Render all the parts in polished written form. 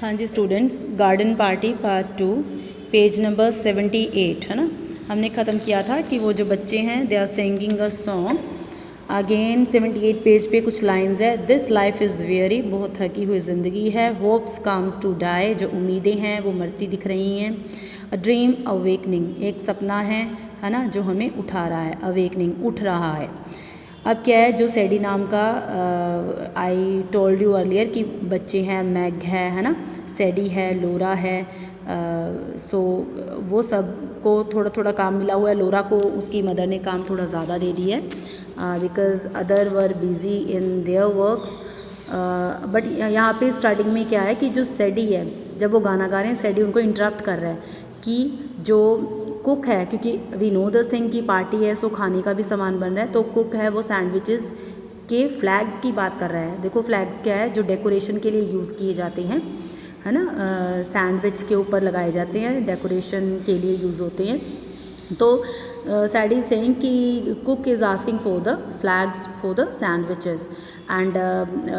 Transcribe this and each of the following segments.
हाँ जी students, garden party part 2 page number 78 है ना। हमने ख़त्म किया था कि वो जो बच्चे हैं they are singing a song. Again 78 page पे कुछ लाइंस है। दिस लाइफ इज़ वेरी, बहुत थकी हुई ज़िंदगी है। होप्स कम्स टू डाई, जो उम्मीदें हैं वो मरती दिख रही हैं। अ ड्रीम अवेकनिंग, एक सपना है ना, जो हमें उठा रहा है। अवेकनिंग, उठ रहा है। अब क्या है, जो सैडी नाम का आई टोल्ड यू अर्लियर कि बच्चे हैं, मैग है ना, सैडी है, लोरा है। सो वो सब को थोड़ा थोड़ा काम मिला हुआ है। लोरा को उसकी मदर ने काम थोड़ा ज़्यादा दे दिया है because other were busy in their works. But यहाँ पे स्टार्टिंग में क्या है कि जो सैडी है, जब वो गाना गा रहे हैं, सैडी उनको इंटरप्ट कर रहा है कि जो कुक है, क्योंकि वी नो दिस थिंग की पार्टी है, सो खाने का भी सामान बन रहा है, तो कुक है वो सैंडविचेस के फ्लैग्स की बात कर रहा है। देखो फ्लैग्स क्या है, जो डेकोरेशन के लिए यूज़ किए जाते हैं, है ना, सैंडविच के ऊपर लगाए जाते हैं, डेकोरेशन के लिए यूज़ होते हैं। तो सैडी सेइंग कि cook is asking for the flags for the sandwiches and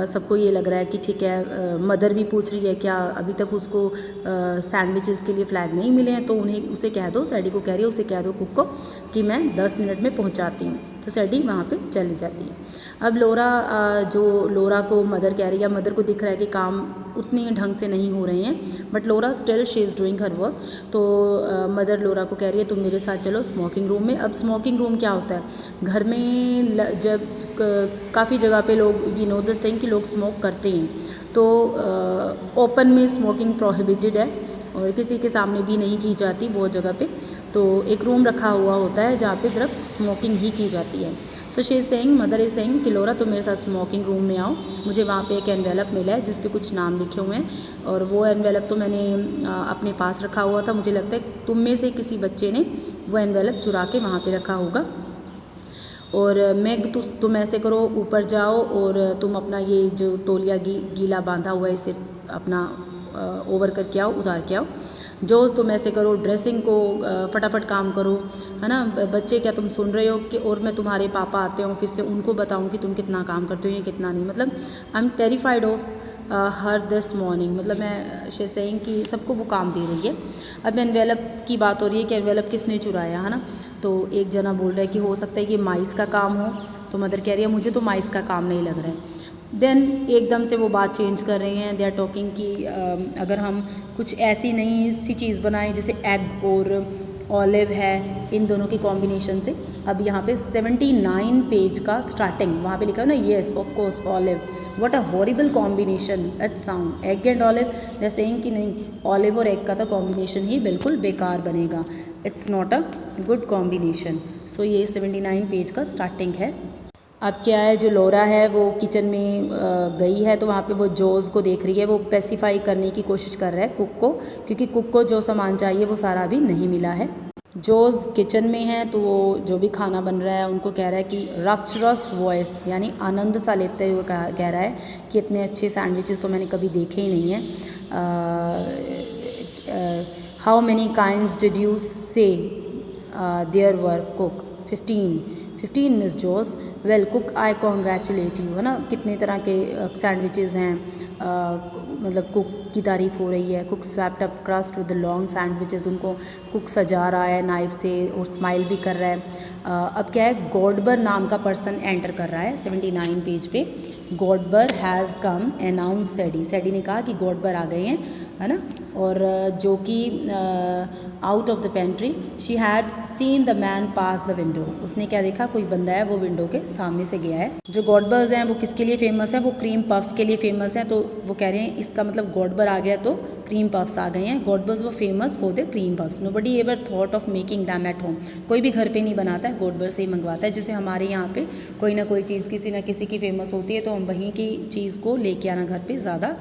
सबको ये लग रहा है कि ठीक है, मदर भी पूछ रही है क्या अभी तक उसको सैंडविचेस के लिए फ्लैग नहीं मिले हैं, तो उसे कह दो, सैडी को कह रही है, उसे कह दो कुक को कि मैं 10 मिनट में पहुंचाती हूँ। तो सैडी वहाँ पे चली जाती है। अब लोरा को मदर कह रही है, मदर को दिख रहा है कि काम उतनी ढंग से नहीं हो रहे हैं, but Laura still she is doing her work. तो मदर लोरा को कह रही है तुम मेरे साथ चलो स्मोकिंग रूम में। अब स्मोकिंग रूम क्या होता है, घर में जब काफ़ी जगह पे लोग, वी नो दिस थिंग कि लोग स्मोक करते हैं, तो ओपन में स्मोकिंग प्रोहिबिटेड है और किसी के सामने भी नहीं की जाती बहुत जगह पे। तो एक रूम रखा हुआ होता है जहाँ पे सिर्फ स्मोकिंग ही की जाती है। So she is saying, mother is saying कि लोरा तुम मेरे साथ स्मोकिंग रूम में आओ। मुझे वहाँ पे एक एनवेलप मिला है जिस पे कुछ नाम लिखे हुए हैं, और वो एनवेलप तो मैंने अपने पास रखा हुआ था। मुझे लगता है तुम में से किसी बच्चे ने वो एनवेलप चुरा के वहाँ पर रखा होगा। और मैग तुम ऐसे करो, ऊपर जाओ और तुम अपना ये जो तौलिया गीला बांधा हुआ है इसे अपना ओवर करके आओ, उतार के आओ। जोज़ तुम ऐसे करो, ड्रेसिंग को फटाफट काम करो, है ना। बच्चे क्या तुम सुन रहे हो कि और मैं तुम्हारे पापा आते हैं ऑफिस से, उनको बताऊं कि तुम कितना काम करते हो या कितना नहीं। मतलब I am terrified of her this morning, मतलब मैं शी सेइंग कि सबको वो काम दे रही है। अब एनवेलप की बात हो रही है कि एनवेलप किसने चुराया, है ना। तो एक जना बोल रहा है कि हो सकता है कि माइस का काम हो, तो मदर कह रही है मुझे तो माइस का काम नहीं लग रहा है। देन एकदम से वो बात चेंज कर रही हैं, दे आर टॉकिंग कि अगर हम कुछ ऐसी नई सी चीज़ बनाएं जैसे एग और ऑलिव है, इन दोनों की कॉम्बिनेशन से। अब यहाँ पे 79 पेज का स्टार्टिंग वहाँ पे लिखा है ना, yes of course olive, what a horrible combination it sound, egg and olive. They are saying कि नहीं, ऑलिव और एग का तो कॉम्बिनेशन ही बिल्कुल बेकार बनेगा, it's not a good combination. So ये 79 पेज का स्टार्टिंग है। अब क्या है, जो लोरा है वो किचन में गई है, तो वहाँ पे वो जोज़ को देख रही है। वो पेसिफाई करने की कोशिश कर रहा है कुक को, क्योंकि कुक को जो सामान चाहिए वो सारा अभी नहीं मिला है। जोज़ किचन में है, तो वो जो भी खाना बन रहा है उनको कह रहा है कि रैप्चरस वॉइस, यानी आनंद सा लेते हुए कह रहा है कि इतने अच्छे सैंडविचेस तो मैंने कभी देखे ही नहीं हैं। How many kinds did you say there were cook? 15 Miss Jose. Well cook I congratulate you, है ना। कितने तरह के सैंडविचेस हैं, मतलब कुक की तारीफ़ हो रही है। Cook swapped up crust with the long sandwiches, उनको कुक सजा रहा है नाइफ से और स्माइल भी कर रहा है। अब क्या है, गॉडबर नाम का पर्सन एंटर कर रहा है 79 पेज पे। गॉडबर हैज़ कम अनाउंस सैडी, सैडी ने कहा कि गॉडबर आ गए हैं, है ना। और जो कि out of the pantry she had seen the man pass the window, उसने क्या देखा, कोई बंदा है वो विंडो के सामने से गया है। जो गॉडबर्स हैं वो किसके लिए फेमस है, वो क्रीम पफ्स के लिए फेमस हैं। तो वो कह रहे हैं इसका मतलब गॉडबर आ गया तो क्रीम पफ्स आ गए हैं। गॉडबर्स वो famous for the cream puffs. Nobody ever thought of making them at home, कोई भी घर पे नहीं बनाता है, गॉडबर से ही मंगवाता है। जैसे हमारे यहाँ पे कोई ना कोई चीज़ किसी ना किसी की फेमस होती है, तो हम वहीं की चीज़ को लेके आना घर पे ज़्यादा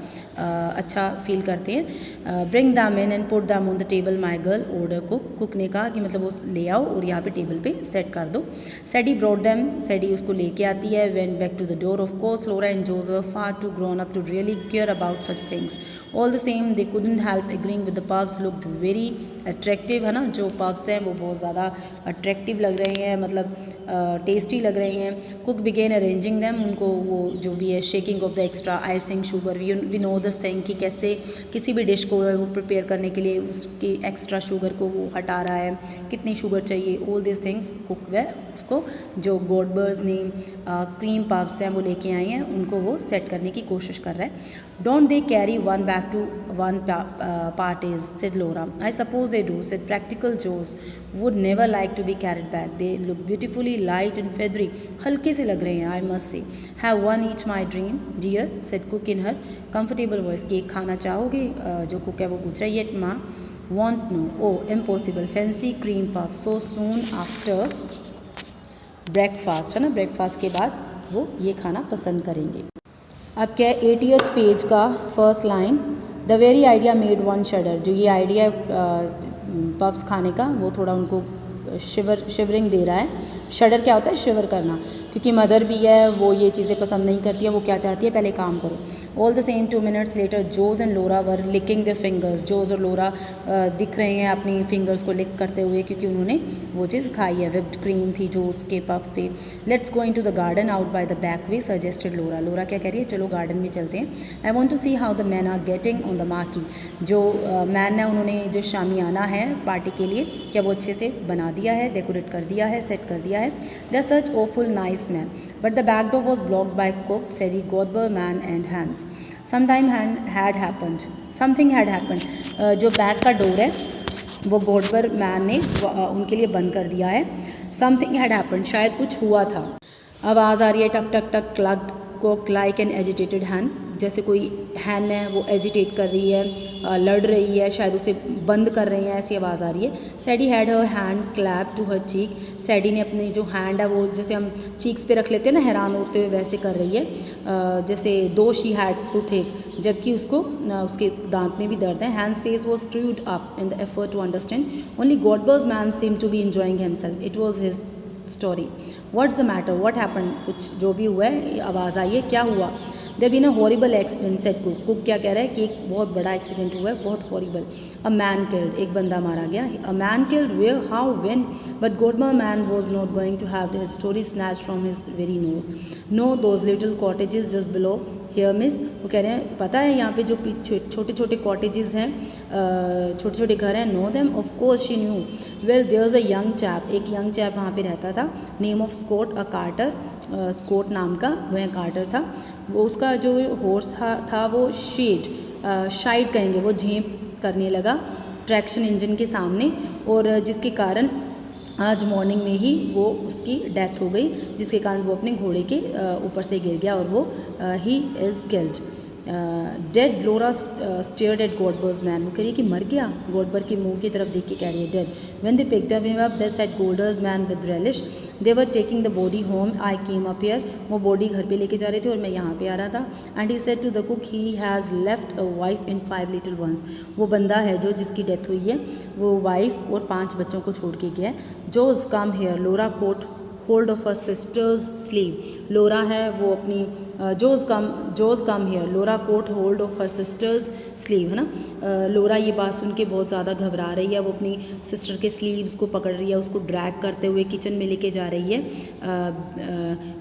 अच्छा फील करते हैं। Bring them in and put them on the table my girl order cook, cook ने कहा कि मतलब वो ले आओ और यहाँ पे टेबल पे सेट कर दो। सैडी ब्रॉट दैम, सैडी उसको लेके आती है। When back to the door, of course Laura and Jose were far too grown up to really care about such things, all the same they couldn't help agreeing with the puffs, looked very attractive, है ना, जो puffs हैं वो बहुत ज़्यादा attractive लग रहे हैं, मतलब tasty लग रहे हैं. Cook began arranging them, उनको वो जो भी है shaking of the extra icing sugar, we know this thing कि कैसे किसी भी डिश को वो प्रिपेयर करने के लिए उसकी एक्स्ट्रा शुगर को वो हटा रहा है, कितनी शुगर चाहिए, ऑल दिस थिंग्स कुक वह उसको जो गोडबर्स ने क्रीम पफ्स हैं वो लेके आए हैं उनको वो सेट करने की कोशिश कर रहा है. Don't they carry one back to one parties said Laura. I suppose they do said practical Jose. Would never like to be carried back. They look beautifully light and feathery. हल्के से लग रहे हैं. I must say have one each my dream dear said cook in her comfortable voice. Cake खाना चाहोगे, जो cook है वो पूछ रहा है. येट माँ वॉन्ट नो. ओ इम्पॉसिबल. फैंसी क्रीम पफ सो सून आफ्टर ब्रेकफास्ट, है ना, ब्रेकफास्ट के बाद वो ये खाना पसंद करेंगे. अब क्या है 80th पेज का first line. The very idea made one शडर. जो ये आइडिया पफ्स खाने का वो थोड़ा उनको शिवरिंग दे रहा है. शडर क्या होता है? शिवर करना. क्योंकि मदर भी है वो ये चीज़ें पसंद नहीं करती है. वो क्या चाहती है? पहले काम करो. All the same 2 minutes later Jose and Laura were licking the fingers. Jose और लोरा दिख रहे हैं अपनी फिंगर्स को लिक करते हुए क्योंकि उन्होंने वो चीज़ खाई है. विप्ड क्रीम थी जो उसके पफ पे. Let's go into the garden out by the back way suggested Laura. Laura क्या कह रही है? चलो गार्डन में चलते हैं. I want to see how the men are getting on the marquee. जो मैन है उन्होंने जो शामियाना है पार्टी के लिए क्या वो अच्छे से बना दिया है, डेकोरेट कर दिया है, सेट कर दिया है. They are such awful nice men but the back door was blocked by cook Sadie Godber man and Hans. Something had happened. Something had happened. जो बैक का डोर है वो गोडबर मैन ने उनके लिए बंद कर दिया है. Something had happened. शायद कुछ हुआ था. आवाज़ आ रही है tuk tuk tuk. Clucked cook like an agitated hen. जैसे कोई हैन है वो एजिटेट कर रही है, लड़ रही है, शायद उसे बंद कर रही है, ऐसी आवाज़ आ रही है. Sadie had her hand clapped to her cheek. Sadie ने अपनी जो हैंड है वो जैसे हम चीक्स पे रख लेते हैं ना हैरान होते हुए वैसे कर रही है. जैसे दो शी हैड टू थिक. जबकि उसको उसके दांत में भी दर्द है. Hans face was screwed up in the effort to understand. Only Godber's man seem to be enjoying himself. It was his story. What's the matter? What happen? कुछ जो भी हुआ है आवाज़ आई है, क्या हुआ? There been a horrible accident said cook. Cook क्या कह रहा है कि एक बहुत बड़ा एक्सीडेंट हुआ है, बहुत हॉरिबल. अ मैन किल्ड. एक बंदा मारा गया. A man killed where, how, when? But Godber's man was not going to have his story snatch from his very nose. No those little cottages just below here miss. वो कह रहे हैं पता है यहाँ पे जो छोटे छोटे कॉटेजेस हैं, छोटे छोटे घर हैं. Know them. Of course she knew. Well there is a young chap. एक यंग चैप वहाँ पे रहता था. Name of Scott, a carter. Scott नाम का वह कार्टर था. वो उसका जो हॉर्स था वो शाइड कहेंगे, वो झेप करने लगा ट्रैक्शन इंजन के सामने. और जिसके कारण आज मॉर्निंग में ही वो उसकी डेथ हो गई, जिसके कारण वो अपने घोड़े के ऊपर से गिर गया और वो he is killed. Dead. Laura stared at Godber's man. वो कह रही है कि मर गया. गॉडबर के मुंह की तरफ देख के कह रही है dead. When they picked him up they said Godber's man with relish. They were taking the body home. I came up here. वो बॉडी घर पे लेके जा रहे थे और मैं यहाँ पे आ रहा था. And he said to the cook he has left a wife and 5 little ones. वो बंदा है जो जिसकी डेथ हुई है वो वाइफ और 5 बच्चों को छोड़ के गया है. Jose come here. Laura caught hold of her sister's sleeve. Laura है वो अपनी Jose come here. Laura caught hold of her sister's sleeve, है ना. लोरा ये बात सुन के बहुत ज़्यादा घबरा रही है. वो अपनी सिस्टर के स्लीव्स को पकड़ रही है, उसको ड्रैग करते हुए किचन में लेके जा रही है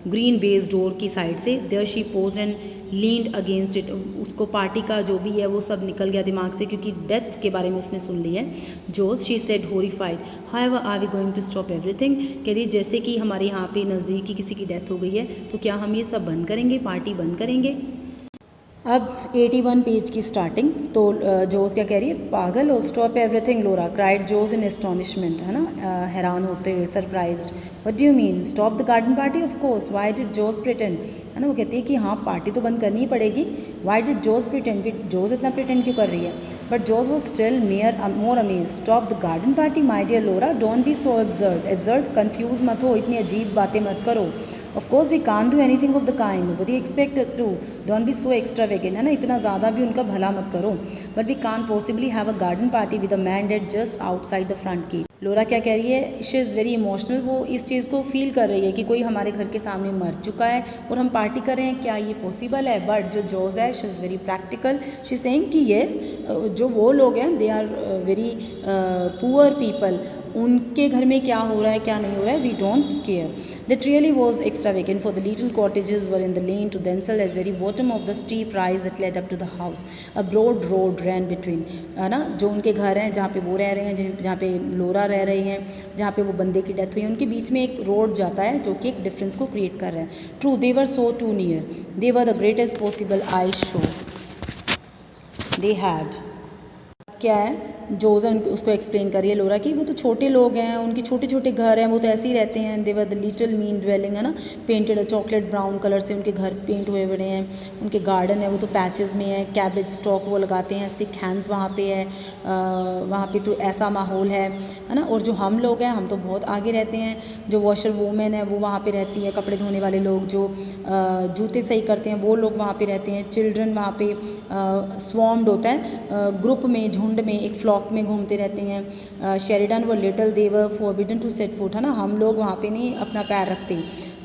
ग्रीन बेस डोर की साइड से. There she pause and leaned against it. उसको पार्टी का जो भी है वो सब निकल गया दिमाग से क्योंकि डेथ के बारे में उसने सुन ली है. Jose she said horrified. However are we going to stop everything. कह रही जैसे कि हमारे यहाँ पे नज़दीक की किसी की डेथ हो गई है तो क्या हम ये सब बंद करेंगे, पार्टी बंद करेंगे? अब 81 पेज की स्टार्टिंग. तो जोज क्या कह रही है? पागल हो. Stop everything Laura cried Jose in astonishment, है ना, हैरान होते हुए, surprised. What do you mean? Stop the garden party? Of course. Why did Jose pretend? है ना, वो कहती है कि हाँ पार्टी तो बंद करनी ही पड़ेगी. Why did Jose pretend? Jose इतना प्रिटेंड क्यों कर रही है? But Jose was still more amaze. Stop the garden party my dear Laura. Don't be so absurd. Absurd, confuse मत हो, इतनी अजीब बातें मत करो. Of course we can't do anything of the kind. Nobody expected to. Don't be so extravagant, है ना, इतना ज़्यादा भी उनका भला मत करो. But we can't possibly have a garden party with a man dead just outside the front gate. लोरा क्या कह रही है, शी इज़ वेरी इमोशनल, वो इस चीज़ को फील कर रही है कि कोई हमारे घर के सामने मर चुका है और हम पार्टी कर रहे हैं, क्या ये पॉसिबल है। बट जो जोज़ है, she is very practical, she saying कि येस, जो वो लोग हैं they are very poor people, उनके घर में क्या हो रहा है क्या नहीं हो रहा है, we don't care. The truly was extra vacant for the little cottages were in the lane to themselves at very bottom of the steep rise that led up to the house, a broad road ran between, है ना, जो उनके घर हैं जहाँ पे वो रह रहे हैं, जहाँ पे लोरा रह रही हैं, जहाँ पे वो बंदे की डेथ हुई है, उनके बीच में एक रोड जाता है जो कि एक डिफरेंस को क्रिएट कर रहा है। True, they were so too near, they were the greatest possible eyesore they had. क्या है, जोज़ है उसको एक्सप्लेन कर रही है लोरा की वो तो छोटे लोग हैं, उनके छोटे छोटे घर हैं, वो तो ऐसे ही रहते हैं। They were the little mean dwelling, है ना, पेंटेड चॉकलेट ब्राउन कलर से उनके घर पेंट हुए बड़े हैं। उनके गार्डन है वो तो पैचेस में है, कैबेज स्टॉक वो लगाते हैं, सिक हैंड्स वहाँ पे है, वहाँ पे तो ऐसा माहौल है ना। और जो हम लोग हैं हम तो बहुत आगे रहते हैं, जो वॉशर वूमेन है वो वहाँ पे रहती है, कपड़े धोने वाले लोग जो जूते सही करते हैं वो लोग वहाँ पे रहते हैं। चिल्ड्रन वहाँ पे स्वॉर्म्ड होता है, ग्रुप में, झुंड में, एक फ्लॉक में घूमते रहते हैं। शेरिडन व little they were forbidden to set foot, है ना, हम लोग वहाँ पे नहीं अपना पैर रखते।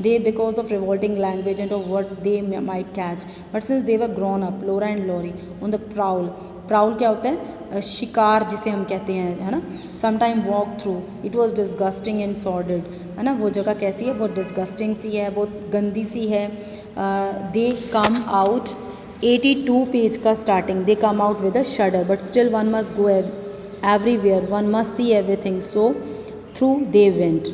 They because of revolting language and of what they might catch, but since they were grown up Laura and Laurie on the prowl, prowl क्या होता है, शिकार जिसे हम कहते हैं, है ना। Sometime walk through, it was disgusting and सॉर्डेड, है ना, वो जगह कैसी है, बहुत डिस्गस्टिंग सी है, बहुत गंदी सी है। दे कम आउट 82 पेज का starting, they come out with a shudder but still one must go everywhere, one must see everything, so through they went,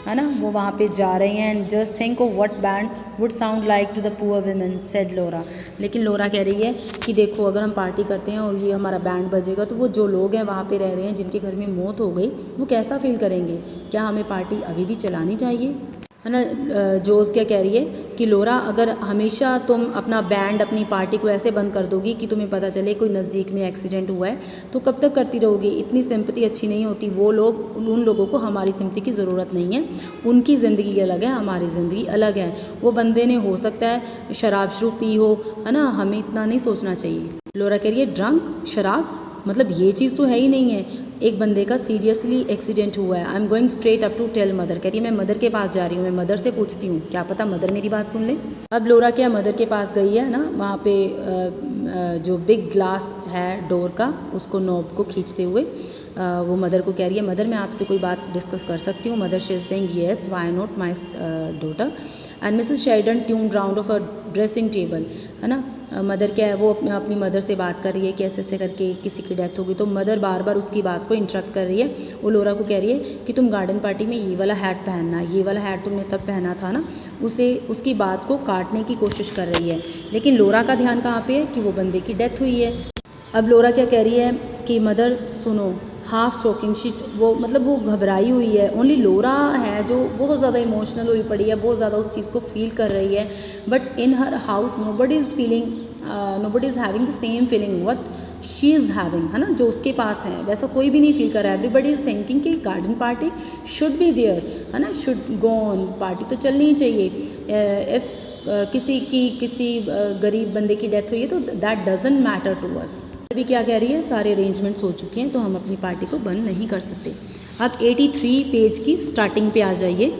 है ना, वो वहाँ पे जा रहे हैं। And just think of what band would sound like to the poor women, said Laura. लेकिन Laura कह रही है कि देखो अगर हम पार्टी करते हैं और ये हमारा बैंड बजेगा तो वो जो लोग हैं वहाँ पे रह रहे हैं जिनके घर में मौत हो गई वो कैसा फील करेंगे, क्या हमें पार्टी अभी भी चलानी चाहिए, है ना। जोज़ क्या कह रही है कि लोरा अगर हमेशा तुम अपना बैंड, अपनी पार्टी को ऐसे बंद कर दोगी कि तुम्हें पता चले कोई नज़दीक में एक्सीडेंट हुआ है तो कब तक करती रहोगी। इतनी सिंपैथी अच्छी नहीं होती, वो लोग, उन लोगों को हमारी सिंपैथी की ज़रूरत नहीं है, उनकी ज़िंदगी अलग है, हमारी ज़िंदगी अलग है। वो बंदे ने हो सकता है शराब शरूब पी हो, है ना, हमें इतना नहीं सोचना चाहिए। लोरा कह रही है ड्रंक, शराब, मतलब ये चीज़ तो है ही नहीं है। एक बंदे का सीरियसली एक्सीडेंट हुआ है, I am going straight up to tell mother, कह रही है मैं मदर के पास जा रही हूँ, मैं मदर से पूछती हूँ, क्या पता मदर मेरी बात सुन ले। अब लोरा क्या मदर के पास गई है ना, वहाँ पे जो बिग ग्लास है डोर का उसको नॉब को खींचते हुए वो मदर को कह रही है मदर मैं आपसे कोई बात डिस्कस कर सकती हूँ। Mother she is saying yes, why not my daughter. And Mrs Sheridan tuned round of a dressing table, है ना। मदर क्या है, वो अपनी मदर से बात कर रही है कि ऐसे ऐसे करके किसी की डेथ होगी, तो मदर बार बार उसकी बात को इंटरप्ट कर रही है। वो लोरा को कह रही है कि तुम गार्डन पार्टी में ये वाला हैट पहनना, ये वाला हैट तुमने तब पहना था ना, उसे उसकी बात को काटने की कोशिश कर रही है। लेकिन लोरा का ध्यान कहाँ पे है कि वो बंदे की डेथ हुई है। अब लोरा क्या कह रही है कि मदर सुनो, हाफ चोकिंग शीट, वो मतलब वो घबराई हुई है। ओनली लोरा है जो बहुत ज़्यादा इमोशनल हुई पड़ी है, बहुत ज़्यादा उस चीज़ को फील कर रही है। But in her house nobody is feeling, nobody is having the same feeling what she is having, है ना, जो उसके पास है वैसा कोई भी नहीं फील कर रहा है। एवरीबडी इज़ थिंकिंग कि garden party should be there, है ना, शुड गो ऑन, पार्टी तो चलनी ही चाहिए। इफ़ किसी गरीब बंदे की डेथ हुई है तो that doesn't matter to us. अभी क्या कह रही है, सारे अरेंजमेंट्स हो चुके हैं तो हम अपनी पार्टी को बंद नहीं कर सकते। अब 83 पेज की स्टार्टिंग पे आ जाइए।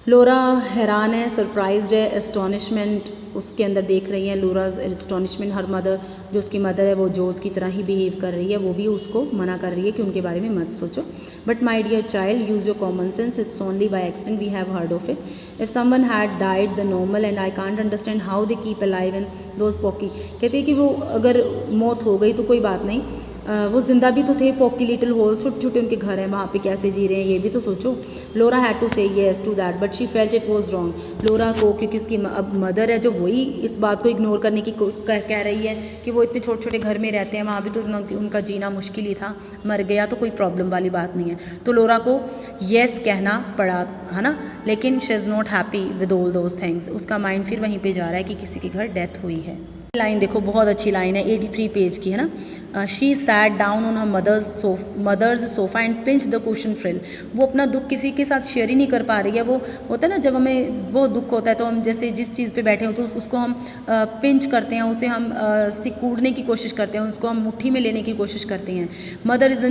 लोरा हैरान है, सरप्राइज्ड है, एस्टॉनिशमेंट उसके अंदर देख रही है। लोराज एस्टॉनिशमेंट, हर मदर, जो उसकी मदर है वो जोज़ की तरह ही बिहेव कर रही है, वो भी उसको मना कर रही है कि उनके बारे में मत सोचो। But my dear child, use your common sense, it's only by accident we have heard of it. If someone had died the normal and I can't understand how they keep alive in those poky. कहते हैं कि वो अगर मौत हो गई तो कोई बात नहीं, वो ज़िंदा भी तो थे, पॉकी लिटिल होल्स, छोटे छोटे उनके घर हैं, वहाँ पे कैसे जी रहे हैं ये भी तो सोचो। Laura had to say yes to that but she felt it was wrong. Laura को, क्योंकि उसकी अब मदर है जो वही इस बात को इग्नोर करने की कह रही है कि वो इतने छोटे छोटे घर में रहते हैं, वहाँ भी तो उनका जीना मुश्किल ही था, मर गया तो कोई प्रॉब्लम वाली बात नहीं है। तो लोरा को येस कहना पड़ा, है ना, लेकिन she is not happy with all those things. उसका माइंड फिर वहीं पर जा रहा है कि किसी के घर डेथ हुई है। लाइन देखो, बहुत अच्छी लाइन है, 83 पेज की है ना। She sat down on her mother's sofa and pinch the cushion frill. वो अपना दुख किसी के साथ शेयर ही नहीं कर पा रही है। वो होता है ना, जब हमें बहुत दुख होता है तो हम जैसे जिस चीज़ पे बैठे हो तो उसको हम पिंच करते हैं, उसे हम सिकूड़ने की कोशिश करते हैं, उसको हम मुट्ठी में लेने की कोशिश करते हैं। Mother is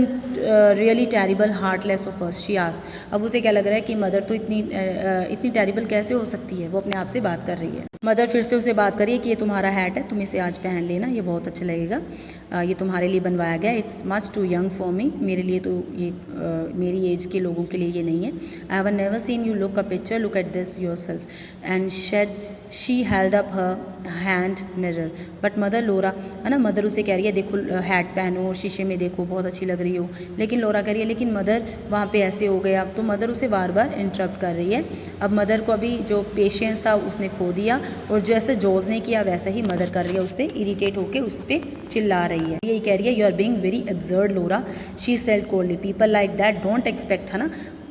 really terrible heartless of us, she asked. अब उसे क्या लग रहा है कि मदर तो इतनी टेरिबल कैसे हो सकती है। वो अपने आप से बात कर रही है। मदर फिर से उसे बात करिए कि ये तुम्हारा हैट है, तुम इसे आज पहन लेना, ये बहुत अच्छा लगेगा। ये तुम्हारे लिए बनवाया गया, it's much too young for me. मेरे लिए तो ये मेरी एज के लोगों के लिए ये नहीं है। I have never seen you look a picture, look at this yourself and she held up her hand mirror but mother Laura, है ना। मदर उसे कह रही है देखो हैट पहनो, शीशे में देखो, बहुत अच्छी लग रही हो। लेकिन लोरा कह रही है लेकिन मदर वहाँ पे ऐसे हो गया। अब तो मदर उसे बार बार इंटरप्ट कर रही है। अब मदर को अभी जो पेशेंस था उसने खो दिया, और जैसे जोज ने किया वैसा ही मदर कर रही है, उससे इरिटेट होकर उस पर चिल्ला रही है। यही कह रही है you are being very absurd Laura, she said coldly, people like that don't expect, है ना।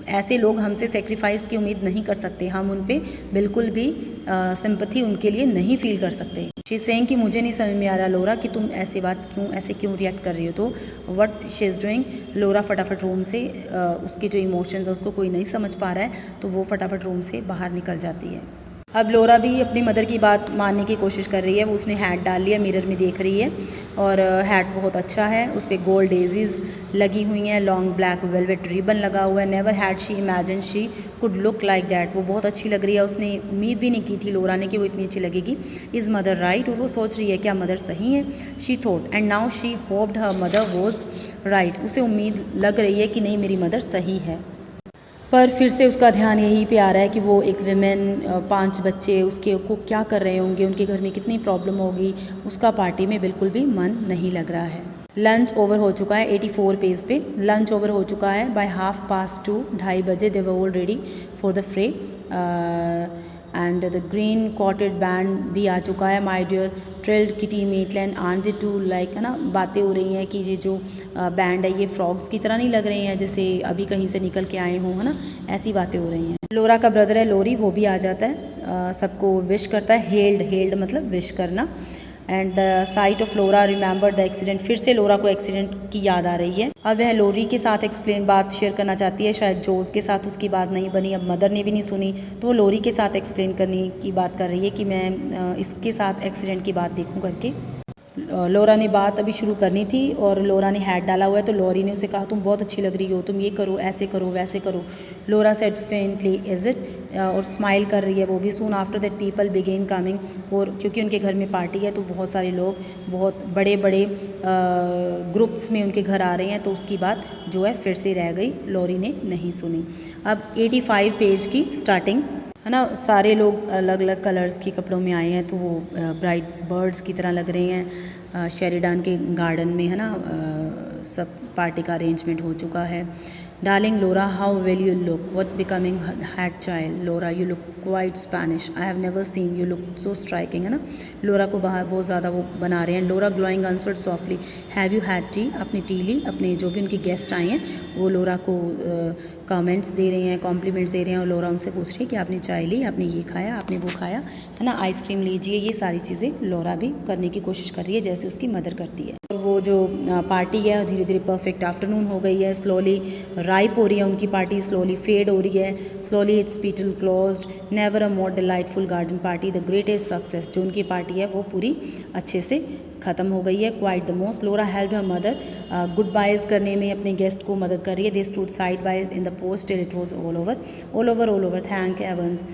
ऐसे लोग हमसे सेक्रीफाइस की उम्मीद नहीं कर सकते, हम उन पे बिल्कुल भी सिंपैथी उनके लिए नहीं फील कर सकते। शी इज सेइंग कि मुझे नहीं समझ में आ रहा लोरा कि तुम ऐसे क्यों रिएक्ट कर रही हो। तो व्हाट शी इज़ डूइंग, लोरा फटाफट रूम से उसके जो इमोशंस है उसको कोई नहीं समझ पा रहा है, तो वो फटाफट रूम से बाहर निकल जाती है। अब लोरा भी अपनी मदर की बात मानने की कोशिश कर रही है। वो उसने हैट डाल लिया, मिरर में देख रही है, और हैट बहुत अच्छा है, उस पर गोल्ड डेजीज़ लगी हुई हैं, लॉन्ग ब्लैक वेलवेट रिबन लगा हुआ है। Never had she imagine she could look like that. वो बहुत अच्छी लग रही है, उसने उम्मीद भी नहीं की थी लोरा ने कि वो इतनी अच्छी लगेगी। इज़ मदर राइट, और वो सोच रही है क्या मदर सही है। She thought and now she hoped her mother was right. उसे उम्मीद लग रही है कि नहीं मेरी मदर सही है, पर फिर से उसका ध्यान यहीं पे आ रहा है कि वो एक विमेन, 5 बच्चे उसके को क्या कर रहे होंगे, उनके घर में कितनी प्रॉब्लम होगी। उसका पार्टी में बिल्कुल भी मन नहीं लग रहा है। लंच ओवर हो चुका है, 84 पेज पे लंच ओवर हो चुका है। बाय 2:30 2:30 बजे they were all ready for the fray and the green coated band भी आ चुका है। My dear trilled Kitty Maitland aren't the too like, है ना। बातें हो रही हैं कि ये जो बैंड है ये फ्रॉग्स की तरह नहीं लग रहे हैं जैसे अभी कहीं से निकल के आए हों, है ना। ऐसी बातें हो रही हैं। लोरा का ब्रदर है लोरी, वो भी आ जाता है, सबको विश करता है। हेल्ड मतलब विश करना। And the sight of Laura remember the accident, फिर से लोरा को एक्सीडेंट की याद आ रही है। अब वह लोरी के साथ बात शेयर करना चाहती है, शायद जोज के साथ उसकी बात नहीं बनी, अब मदर ने भी नहीं सुनी, तो वो लोरी के साथ एक्सप्लेन करने की बात कर रही है कि मैं इसके साथ एक्सीडेंट की बात देखूं करके। लोरा ने बात अभी शुरू करनी थी और लोरा ने हैट डाला हुआ है, तो लोरी ने उसे कहा तुम बहुत अच्छी लग रही हो, तुम ये करो, ऐसे करो, वैसे करो। लोरा सेड फेंटली इज इट, और स्माइल कर रही है वो भी। Soon after that people begin coming, और क्योंकि उनके घर में पार्टी है तो बहुत सारे लोग बहुत बड़े बड़े ग्रुप्स में उनके घर आ रहे हैं, तो उसकी बात जो है फिर से रह गई, लोरी ने नहीं सुनी। अब 85 पेज की स्टार्टिंग, है ना। सारे लोग अलग अलग कलर्स के कपड़ों में आए हैं, तो वो ब्राइट बर्ड्स की तरह लग रहे हैं। शेरिडान के गार्डन में, है ना, सब पार्टी का अरेंजमेंट हो चुका है। Darling Laura, how well you look, what becoming hat child. Laura, you look quite Spanish, I have never seen you look so striking, है ना। लोरा को बाहर बहुत ज़्यादा वो बना रहे हैं। Laura glowing answered softly, have you had tea, अपनी टी ली। अपने जो भी उनके गेस्ट आए हैं वो लोरा को कमेंट्स दे रहे हैं, कॉम्प्लीमेंट्स दे रहे हैं, और लोरा उनसे पूछ रही है कि आपने चाय ली, आपने ये खाया, आपने वो खाया, है ना, आइसक्रीम लीजिए। ये सारी चीज़ें लोरा भी करने की कोशिश कर रही है जैसे उसकी मदर करती है। और वो जो पार्टी है धीरे धीरे परफेक्ट आफ्टरनून हो गई है, स्लोली राइप हो रही है उनकी पार्टी, स्लोली फेड हो रही है, slowly it's petal closed, never a more delightful garden party, the greatest success. जो उनकी पार्टी है वो पूरी अच्छे से ख़त्म हो गई है, quite the most. Laura help her mother, good byes करने में अपने गेस्ट को मदद कर रही है। They stood side by in the post till it was all over. Thank heavens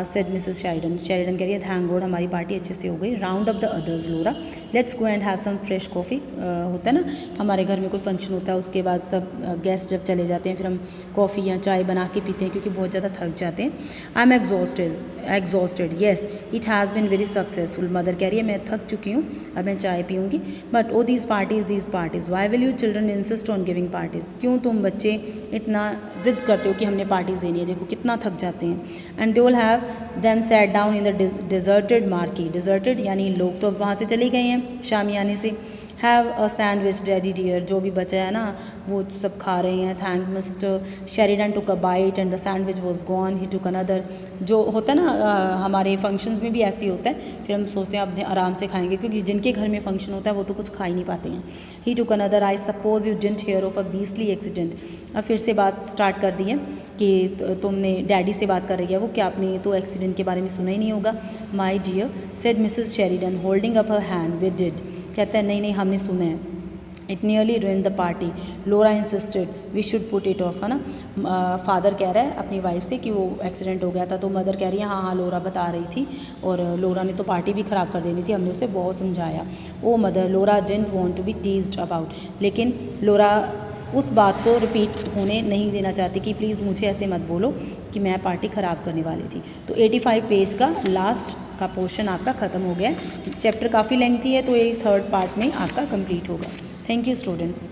said Mrs Sheridan कह रही है थैंक गॉड हमारी पार्टी अच्छे से हो गई। Round up the others Laura, let's go and have some fresh coffee. होता है ना हमारे घर में कोई फंक्शन होता है, उसके बाद सब गेस्ट जब चले जाते हैं फिर हम कॉफ़ी या चाय बना के पीते हैं क्योंकि बहुत ज़्यादा थक जाते हैं। I am exhausted yes it has been very successful. Mother कह रही है मैं थक चुकी हूँ, अब मैं चाय पीऊँगी। But oh these parties why will you children insist on giving parties, क्यों तुम बच्चे इतना ज़िद करते हो कि हमने पार्टीज़ देनी है, देखो कितना थक जाते हैं। And they will have them sat down in the deserted marquee, deserted यानी लोग तो अब वहाँ से चले गए हैं शामियाने से। Have a sandwich daddy dear, जो भी बचा है ना वो सब खा रहे हैं। Thank Mr Sheridan took a bite and the sandwich was gone, he took another. जो होता है ना हमारे फंक्शंस में भी ऐसे ही होता है, फिर हम सोचते हैं अपने आराम से खाएंगे, क्योंकि जिनके घर में फंक्शन होता है वो तो कुछ खा ही नहीं पाते हैं। He took another, I suppose you didn't hear of a beastly accident. अब फिर से बात स्टार्ट कर दी है कि तुमने डैडी से बात कर रही है वो, क्या आपने तो एक्सीडेंट के बारे में सुना ही नहीं होगा। My dear said Mrs Sheridan holding up her hand, we did. कहता है नहीं नहीं हमने सुना है। It nearly ruined the party, Laura insisted we should put it off, है ना। फादर कह रहा है अपनी वाइफ से कि वो एक्सीडेंट हो गया था, तो मदर कह रही है हाँ हाँ लोरा बता रही थी, और लोरा ने तो पार्टी भी ख़राब कर देनी थी, हमने उसे बहुत समझाया। Oh mother, Laura didn't want to be teased about, लेकिन लोरा उस बात को रिपीट होने नहीं देना चाहती कि प्लीज़ मुझे ऐसे मत बोलो कि मैं पार्टी ख़राब करने वाली थी। तो 85 पेज का लास्ट का पोर्शन आपका ख़त्म हो गया है। चैप्टर काफ़ी लेंथी है, तो ये 3rd पार्ट में आपका कंप्लीट होगा। Thank you students.